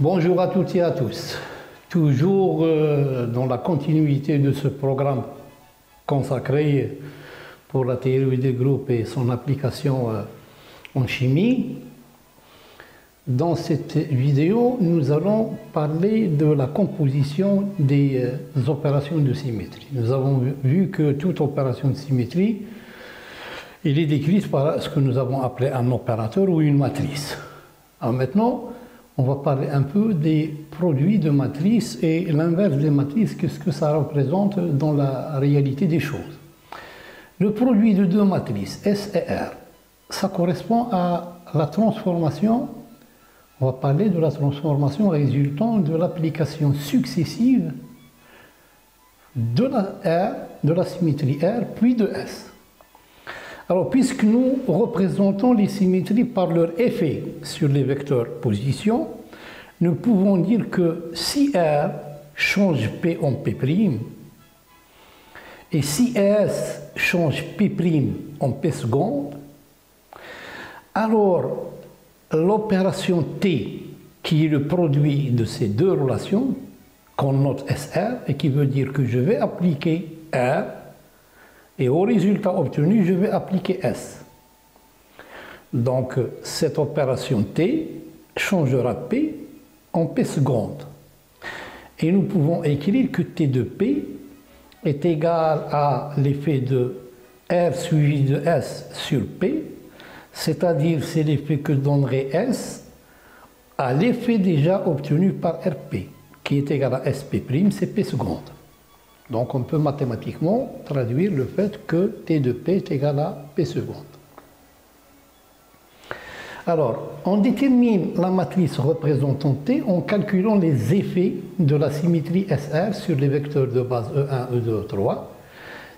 Bonjour à toutes et à tous. Toujours dans la continuité de ce programme consacré pour la théorie des groupes et son application en chimie, dans cette vidéo, nous allons parler de la composition des opérations de symétrie. Nous avons vu que toute opération de symétrie, elle est décrite par ce que nous avons appelé un opérateur ou une matrice. Alors maintenant, on va parler un peu des produits de matrices et l'inverse des matrices, qu'est-ce que ça représente dans la réalité des choses. Le produit de deux matrices, S et R, ça correspond à la transformation, on va parler de la transformation résultant de l'application successive de la symétrie R, puis de S. Alors, puisque nous représentons les symétries par leur effet sur les vecteurs position, nous pouvons dire que si R change P en P', et si S change P' en P seconde, alors l'opération T, qui est le produit de ces deux relations, qu'on note SR, et qui veut dire que je vais appliquer R, et au résultat obtenu, je vais appliquer S. Donc, cette opération T changera P en P seconde. Et nous pouvons écrire que T de P est égal à l'effet de R suivi de S sur P, c'est-à-dire c'est l'effet que donnerait S à l'effet déjà obtenu par RP, qui est égal à SP', c'est P seconde. Donc on peut mathématiquement traduire le fait que T de P est égal à P seconde. Alors, on détermine la matrice représentant T en calculant les effets de la symétrie SR sur les vecteurs de base E1, E2, E3.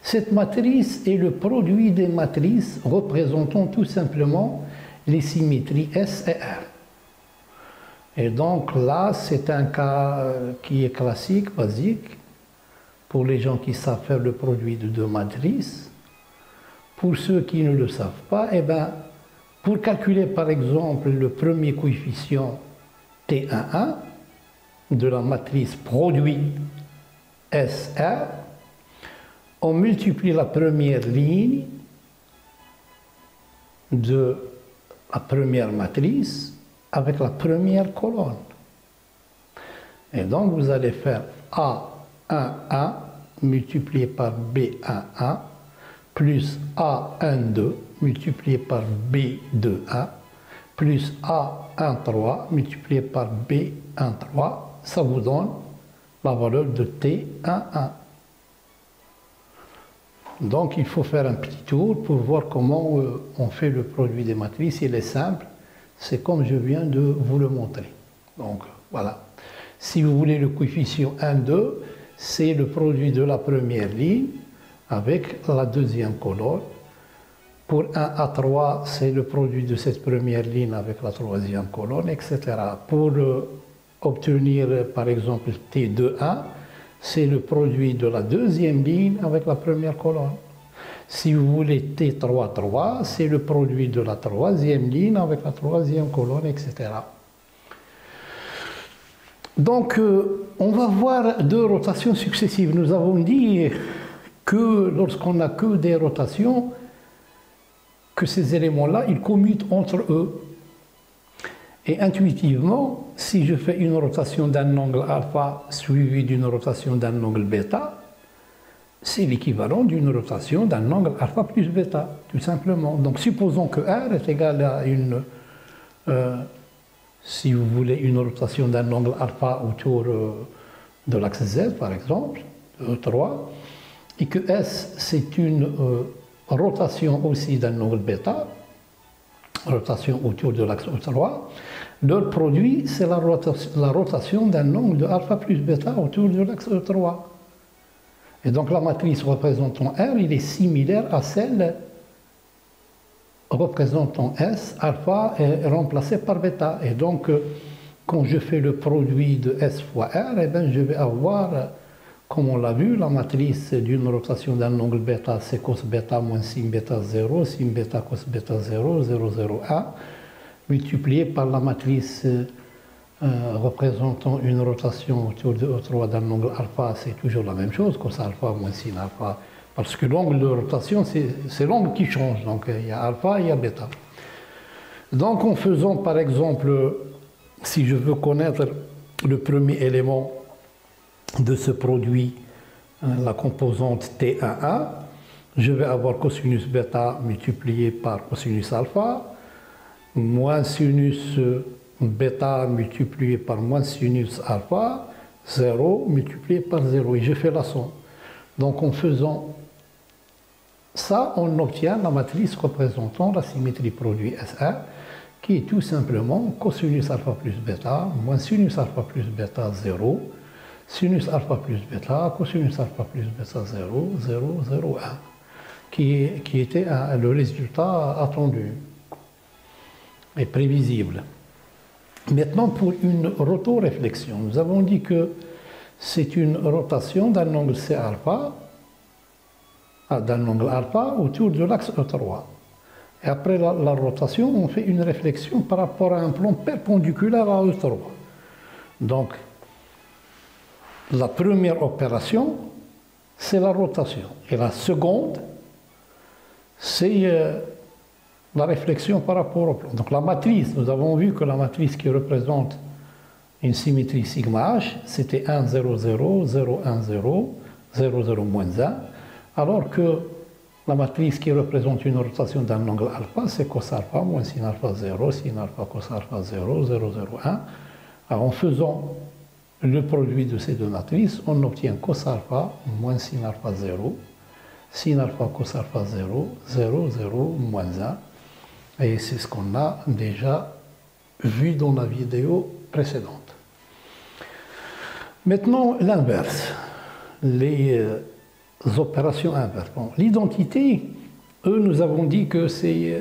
Cette matrice est le produit des matrices représentant tout simplement les symétries S et R. Et donc là, c'est un cas qui est classique, basique, pour les gens qui savent faire le produit de deux matrices. Pour ceux qui ne le savent pas, eh bien, pour calculer par exemple le premier coefficient T11 de la matrice produit SR, on multiplie la première ligne de la première matrice avec la première colonne. Et donc vous allez faire A11 multiplié par B11 plus A12 multiplié par B21 plus A13 multiplié par B13, ça vous donne la valeur de T11. Donc il faut faire un petit tour pour voir comment on fait le produit des matrices. Il est simple, c'est comme je viens de vous le montrer. Donc voilà. Si vous voulez le coefficient 1, 2, c'est le produit de la première ligne avec la deuxième colonne. Pour 1 à 3, c'est le produit de cette première ligne avec la troisième colonne, etc. Pour obtenir, par exemple, T21, c'est le produit de la deuxième ligne avec la première colonne. Si vous voulez T33, c'est le produit de la troisième ligne avec la troisième colonne, etc. Donc, on va voir deux rotations successives. Nous avons dit que lorsqu'on n'a que des rotations, que ces éléments-là, ils commutent entre eux. Et intuitivement, si je fais une rotation d'un angle alpha suivie d'une rotation d'un angle bêta, c'est l'équivalent d'une rotation d'un angle alpha plus bêta, tout simplement. Donc supposons que R est égal à une, si vous voulez, une rotation d'un angle alpha autour de l'axe Z, par exemple, E3, et que S, c'est une rotation aussi d'un angle bêta, rotation autour de l'axe E3, leur produit, c'est la rotation d'un angle de alpha plus bêta autour de l'axe E3. Et donc la matrice représentant R, il est similaire à celle représentant S, alpha est remplacé par bêta. Et donc, quand je fais le produit de S fois R, eh bien, je vais avoir, comme on l'a vu, la matrice d'une rotation d'un angle bêta, c'est cos bêta moins sin bêta 0, sin bêta cos bêta 0, 0, 0, 1, multiplié par la matrice représentant une rotation autour de E3 d'un angle alpha, c'est toujours la même chose, cos alpha moins sin alpha, parce que l'angle de rotation, c'est l'angle qui change, donc il y a alpha et il y a bêta. Donc en faisant par exemple, si je veux connaître le premier élément de ce produit, la composante T11, je vais avoir cosinus bêta multiplié par cosinus alpha, moins sinus bêta multiplié par moins sinus alpha, 0 multiplié par 0, et je fais la somme. Donc en faisant ça, on obtient la matrice représentant la symétrie produit S1, qui est tout simplement cosinus alpha plus bêta, moins sinus alpha plus bêta, 0, sinus alpha plus bêta, cosinus alpha plus bêta, 0, 0, 0, 1, qui était le résultat attendu et prévisible. Maintenant, pour une rotoréflexion, nous avons dit que c'est une rotation d'un angle C alpha, autour de l'axe E3. Et après la rotation, on fait une réflexion par rapport à un plan perpendiculaire à E3. Donc, la première opération, c'est la rotation. Et la seconde, c'est la réflexion par rapport au plan. Donc la matrice, nous avons vu que la matrice qui représente une symétrie sigma h, c'était 1, 0, 0, 0, 1, 0, 0, 0, moins 1, alors que la matrice qui représente une rotation d'un angle alpha, c'est cos alpha moins sin alpha 0, sin alpha cos alpha 0, 0, 0, 1. Alors en faisant le produit de ces deux matrices, on obtient cos alpha moins sin alpha 0, sin alpha cos alpha 0, 0, 0, moins 1. Et c'est ce qu'on a déjà vu dans la vidéo précédente. Maintenant, l'inverse, les opérations inverses. Bon, l'identité, nous avons dit que c'est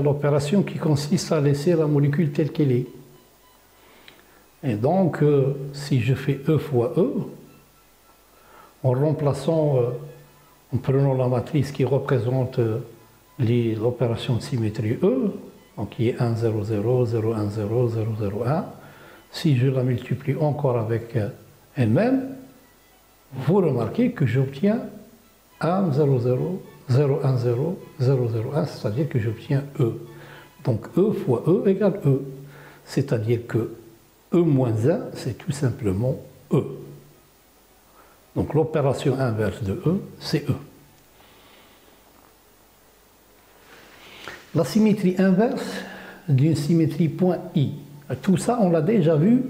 l'opération qui consiste à laisser la molécule telle qu'elle est. Et donc, si je fais E fois E, en remplaçant, en prenant la matrice qui représente l'opération de symétrie E, donc qui est 1, 0, 0, 0, 1, 0, 0, 0, 1, si je la multiplie encore avec elle-même, vous remarquez que j'obtiens 1, 0, 0, 0, 1, 0, 0, 0, 1, c'est-à-dire que j'obtiens E. Donc E fois E égale E. C'est-à-dire que E moins 1, c'est tout simplement E. Donc l'opération inverse de E, c'est E. La symétrie inverse d'une symétrie point I. Tout ça, on l'a déjà vu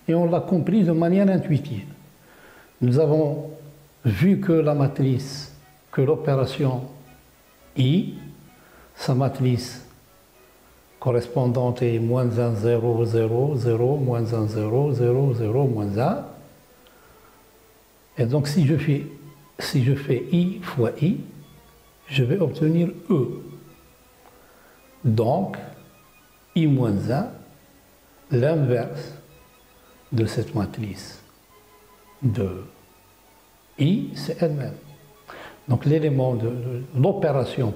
et on l'a compris de manière intuitive. Nous avons vu que la matrice, que l'opération I, sa matrice correspondante est moins 1, 0, 0, 0, moins 1, 0, 0, 0, moins 1. Et donc si je fais I fois I, je vais obtenir E. Donc, I moins 1, l'inverse de cette matrice de I, c'est elle-même. Donc l'élément de l'opération,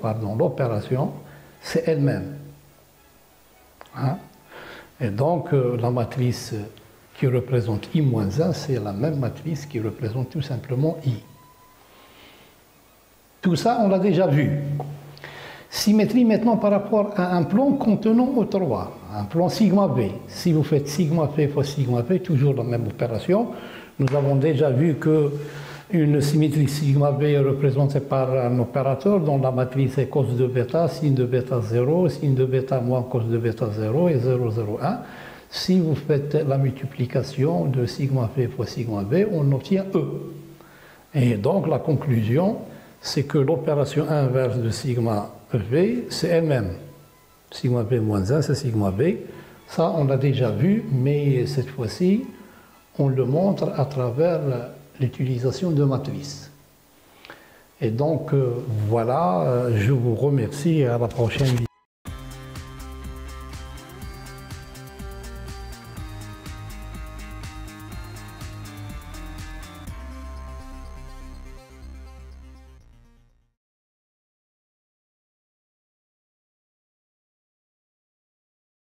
c'est elle-même. Hein? Et donc la matrice qui représente I moins 1, c'est la même matrice qui représente tout simplement I. Tout ça, on l'a déjà vu. Symétrie maintenant par rapport à un plan contenant O3, un plan sigma B. Si vous faites sigma P fois sigma P, toujours la même opération. Nous avons déjà vu qu'une symétrie sigma B est représentée par un opérateur dont la matrice est cos de bêta, sin de bêta 0, sin de bêta moins cos de bêta 0 et 0, 0, 1. Si vous faites la multiplication de sigma P fois sigma B, on obtient E. Et donc la conclusion, c'est que l'opération inverse de sigma V, c'est elle-même. Sigma B moins 1, c'est sigma B. Ça, on l'a déjà vu, mais cette fois-ci, on le montre à travers l'utilisation de matrices. Et donc, voilà, je vous remercie et à la prochaine vidéo.